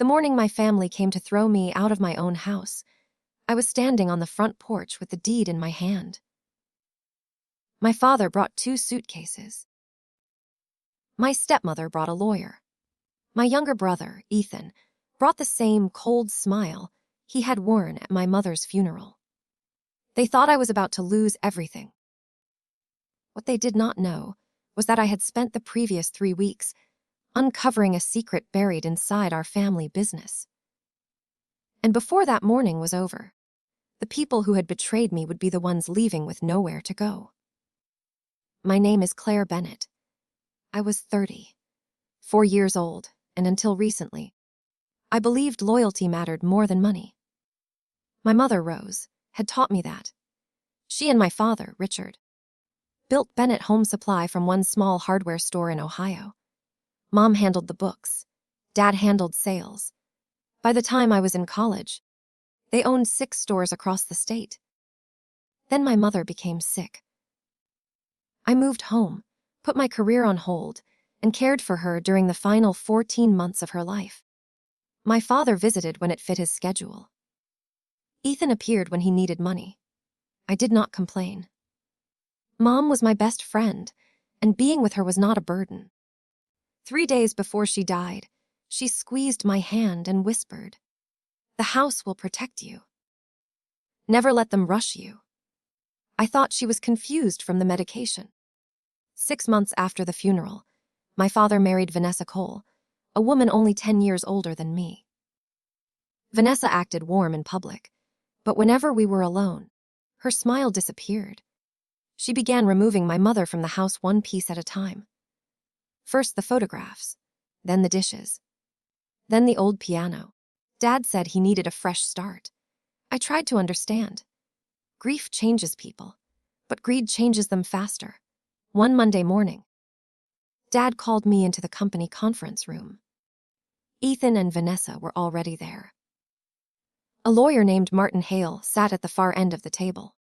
The morning my family came to throw me out of my own house, I was standing on the front porch with the deed in my hand. My father brought 2 suitcases. My stepmother brought a lawyer. My younger brother, Ethan, brought the same cold smile he had worn at my mother's funeral. They thought I was about to lose everything. What they did not know was that I had spent the previous 3 weeks uncovering a secret buried inside our family business. And before that morning was over, the people who had betrayed me would be the ones leaving with nowhere to go. My name is Claire Bennett. I was 30, 4 years old, and until recently, I believed loyalty mattered more than money. My mother, Rose, had taught me that. She and my father, Richard, built Bennett Home Supply from one small hardware store in Ohio. Mom handled the books. Dad handled sales. By the time I was in college, they owned 6 stores across the state. Then my mother became sick. I moved home, put my career on hold, and cared for her during the final 14 months of her life. My father visited when it fit his schedule. Ethan appeared when he needed money. I did not complain. Mom was my best friend, and being with her was not a burden. 3 days before she died, she squeezed my hand and whispered, "The house will protect you. Never let them rush you." I thought she was confused from the medication. 6 months after the funeral, my father married Vanessa Cole, a woman only 10 years older than me. Vanessa acted warm in public, but whenever we were alone, her smile disappeared. She began removing my mother from the house one piece at a time. First the photographs, then the dishes, then the old piano. Dad said he needed a fresh start. I tried to understand. Grief changes people, but greed changes them faster. One Monday morning, Dad called me into the company conference room. Ethan and Vanessa were already there. A lawyer named Martin Hale sat at the far end of the table.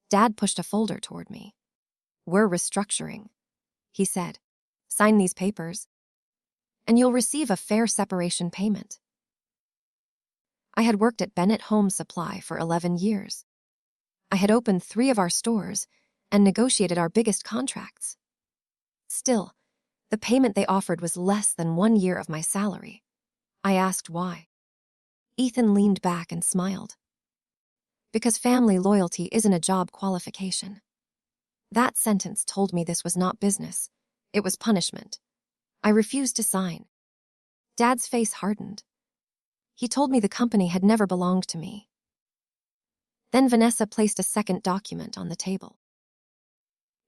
Dad pushed a folder toward me. "We're restructuring," he said. "Sign these papers, and you'll receive a fair separation payment." I had worked at Bennett Home Supply for 11 years. I had opened 3 of our stores and negotiated our biggest contracts. Still, the payment they offered was less than 1 year of my salary. I asked why. Ethan leaned back and smiled. "Because family loyalty isn't a job qualification." That sentence told me this was not business. It was punishment. I refused to sign. Dad's face hardened. He told me the company had never belonged to me. Then Vanessa placed a second document on the table.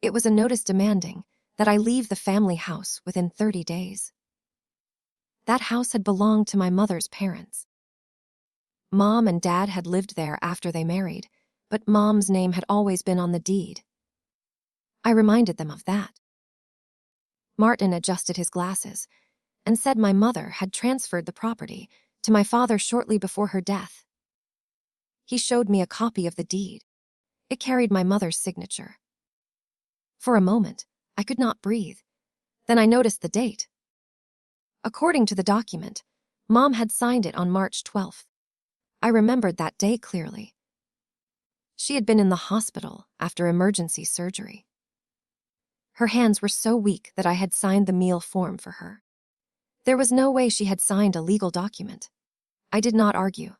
It was a notice demanding that I leave the family house within 30 days. That house had belonged to my mother's parents. Mom and Dad had lived there after they married, but Mom's name had always been on the deed. I reminded them of that. Martin adjusted his glasses and said my mother had transferred the property to my father shortly before her death. He showed me a copy of the deed. It carried my mother's signature. For a moment, I could not breathe. Then I noticed the date. According to the document, Mom had signed it on March 12th. I remembered that day clearly. She had been in the hospital after emergency surgery. Her hands were so weak that I had signed the meal form for her. There was no way she had signed a legal document. I did not argue.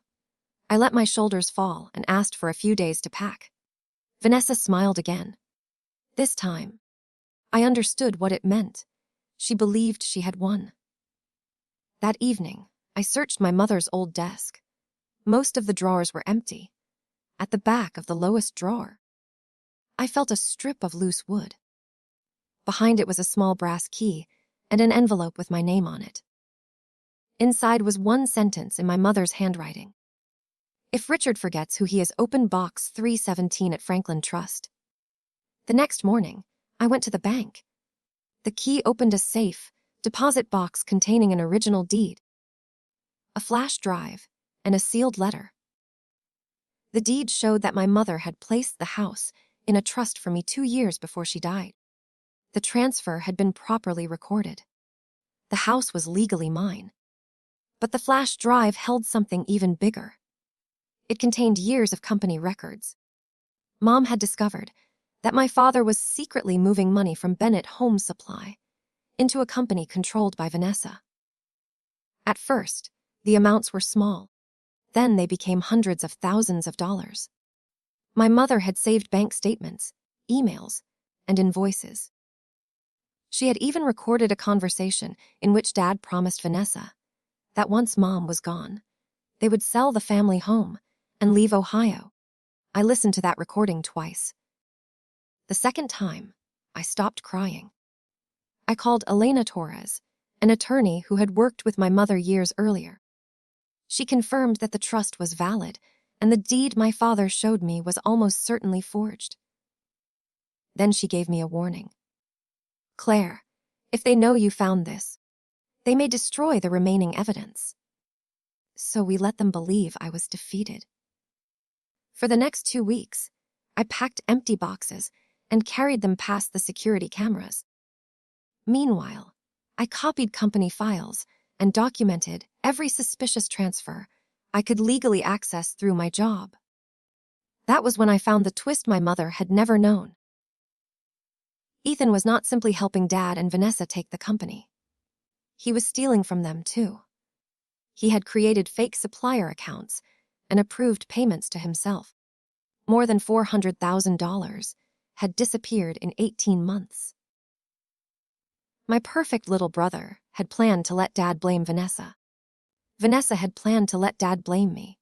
I let my shoulders fall and asked for a few days to pack. Vanessa smiled again. This time, I understood what it meant. She believed she had won. That evening, I searched my mother's old desk. Most of the drawers were empty. At the back of the lowest drawer, I felt a strip of loose wood. Behind it was a small brass key and an envelope with my name on it. Inside was one sentence in my mother's handwriting. "If Richard forgets who he is, open box 317 at Franklin Trust." The next morning, I went to the bank. The key opened a safe, deposit box containing an original deed, a flash drive, and a sealed letter. The deed showed that my mother had placed the house in a trust for me 2 years before she died. The transfer had been properly recorded. The house was legally mine. But the flash drive held something even bigger. It contained years of company records. Mom had discovered that my father was secretly moving money from Bennett Home Supply into a company controlled by Vanessa. At first, the amounts were small. Then they became hundreds of thousands of dollars. My mother had saved bank statements, emails, and invoices. She had even recorded a conversation in which Dad promised Vanessa that once Mom was gone, they would sell the family home and leave Ohio. I listened to that recording twice. The second time, I stopped crying. I called Elena Torres, an attorney who had worked with my mother years earlier. She confirmed that the trust was valid, and the deed my father showed me was almost certainly forged. Then she gave me a warning. Claire, if they know you found this, they may destroy the remaining evidence. So we let them believe I was defeated. For the next 2 weeks, I packed empty boxes and carried them past the security cameras. Meanwhile, I copied company files and documented every suspicious transfer I could legally access through my job. That was when I found the twist my mother had never known. Ethan was not simply helping Dad and Vanessa take the company. He was stealing from them, too. He had created fake supplier accounts and approved payments to himself. More than $400,000 had disappeared in 18 months. My perfect little brother had planned to let Dad blame Vanessa. Vanessa had planned to let Dad blame me.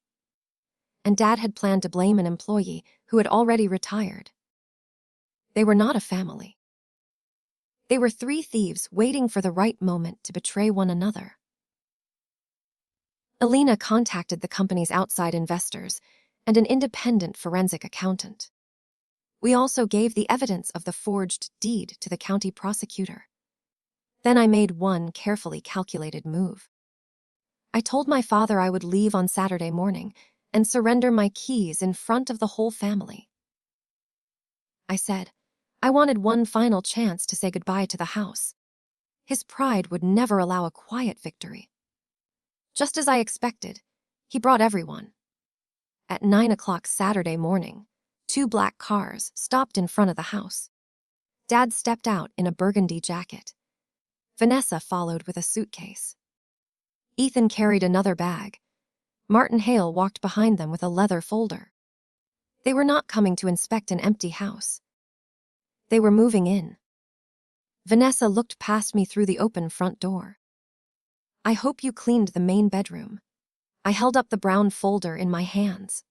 And Dad had planned to blame an employee who had already retired. They were not a family. They were 3 thieves waiting for the right moment to betray one another. Elena contacted the company's outside investors and an independent forensic accountant. We also gave the evidence of the forged deed to the county prosecutor. Then I made one carefully calculated move. I told my father I would leave on Saturday morning and surrender my keys in front of the whole family. I said I wanted one final chance to say goodbye to the house. His pride would never allow a quiet victory. Just as I expected, he brought everyone. At 9 o'clock Saturday morning, 2 black cars stopped in front of the house. Dad stepped out in a burgundy jacket. Vanessa followed with a suitcase. Ethan carried another bag. Martin Hale walked behind them with a leather folder. They were not coming to inspect an empty house. They were moving in. Vanessa looked past me through the open front door. I hope you cleaned the main bedroom. I held up the brown folder in my hands.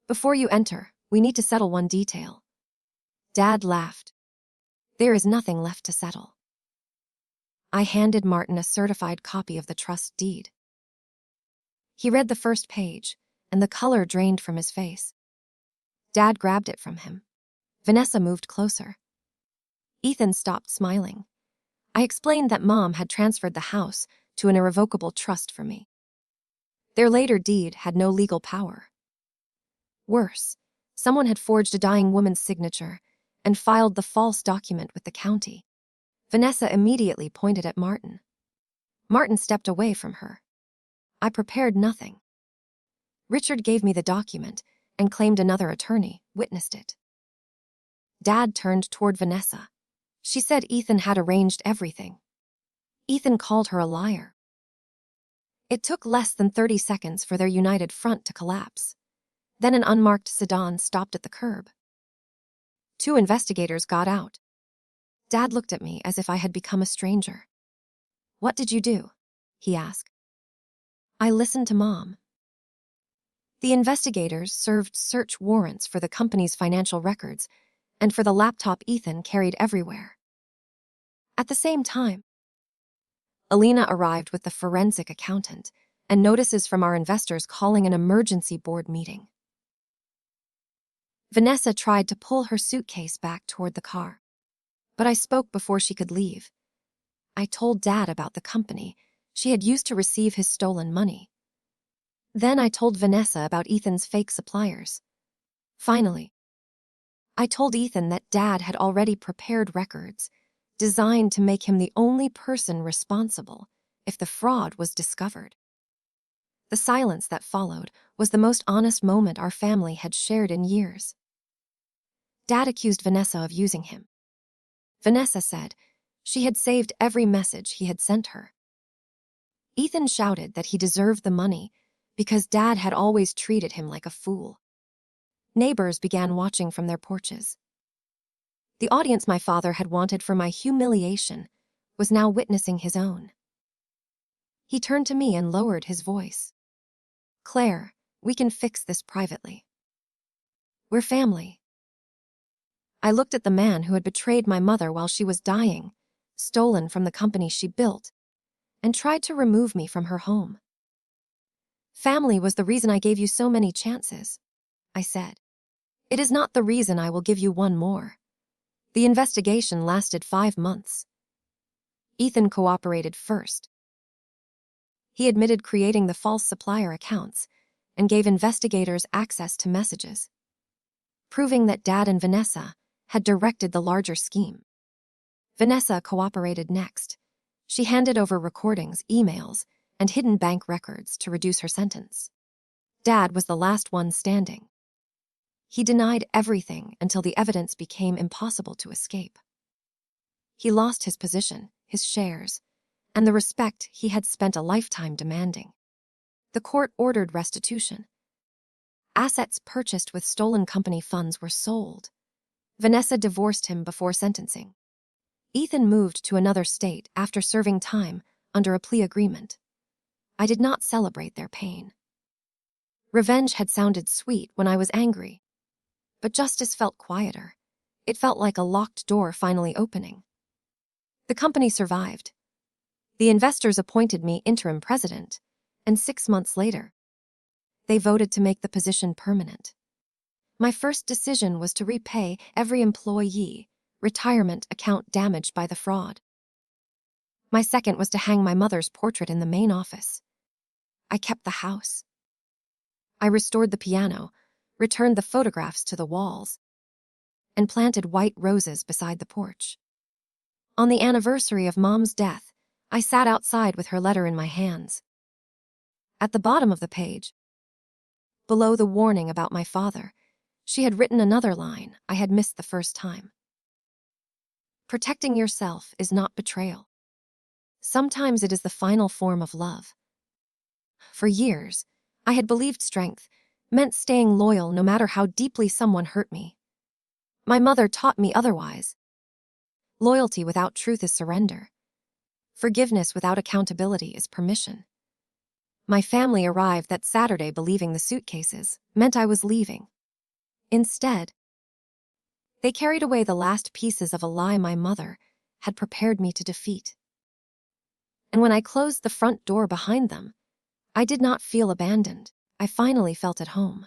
Before you enter, we need to settle one detail. Dad laughed. There is nothing left to settle. I handed Martin a certified copy of the trust deed. He read the first page, and the color drained from his face. Dad grabbed it from him. Vanessa moved closer. Ethan stopped smiling. I explained that Mom had transferred the house to an irrevocable trust for me. Their later deed had no legal power. Worse, someone had forged a dying woman's signature and filed the false document with the county. Vanessa immediately pointed at Martin. Martin stepped away from her. I prepared nothing. Richard gave me the document and claimed another attorney witnessed it. Dad turned toward Vanessa. She said Ethan had arranged everything. Ethan called her a liar. It took less than 30 seconds for their united front to collapse. Then an unmarked sedan stopped at the curb. 2 investigators got out. Dad looked at me as if I had become a stranger. What did you do? He asked. I listened to Mom. The investigators served search warrants for the company's financial records and for the laptop Ethan carried everywhere. At the same time, Elena arrived with the forensic accountant and notices from our investors calling an emergency board meeting. Vanessa tried to pull her suitcase back toward the car, but I spoke before she could leave. I told Dad about the company she had used to receive his stolen money. Then I told Vanessa about Ethan's fake suppliers. Finally, I told Ethan that Dad had already prepared records designed to make him the only person responsible if the fraud was discovered. The silence that followed was the most honest moment our family had shared in years. Dad accused Vanessa of using him. Vanessa said she had saved every message he had sent her. Ethan shouted that he deserved the money because Dad had always treated him like a fool. Neighbors began watching from their porches. The audience my father had wanted for my humiliation was now witnessing his own. He turned to me and lowered his voice. "Claire, we can fix this privately. We're family." I looked at the man who had betrayed my mother while she was dying, stolen from the company she built, and tried to remove me from her home. "Family was the reason I gave you so many chances," I said. "It is not the reason I will give you one more." The investigation lasted 5 months. Ethan cooperated first. He admitted creating the false supplier accounts and gave investigators access to messages, proving that Dad and Vanessa had directed the larger scheme. Vanessa cooperated next. She handed over recordings, emails, and hidden bank records to reduce her sentence. Dad was the last one standing. He denied everything until the evidence became impossible to escape. He lost his position, his shares, and the respect he had spent a lifetime demanding. The court ordered restitution. Assets purchased with stolen company funds were sold. Vanessa divorced him before sentencing. Ethan moved to another state after serving time under a plea agreement. I did not celebrate their pain. Revenge had sounded sweet when I was angry, but justice felt quieter. It felt like a locked door finally opening. The company survived. The investors appointed me interim president, and 6 months later, they voted to make the position permanent. My first decision was to repay every employee retirement account damaged by the fraud. My second was to hang my mother's portrait in the main office. I kept the house. I restored the piano, returned the photographs to the walls, and planted white roses beside the porch. On the anniversary of Mom's death, I sat outside with her letter in my hands. At the bottom of the page, below the warning about my father, she had written another line I had missed the first time. "Protecting yourself is not betrayal. Sometimes it is the final form of love." For years, I had believed strength meant staying loyal no matter how deeply someone hurt me. My mother taught me otherwise. Loyalty without truth is surrender. Forgiveness without accountability is permission. My family arrived that Saturday believing the suitcases meant I was leaving. Instead, they carried away the last pieces of a lie my mother had prepared me to defeat. And when I closed the front door behind them, I did not feel abandoned. I finally felt at home.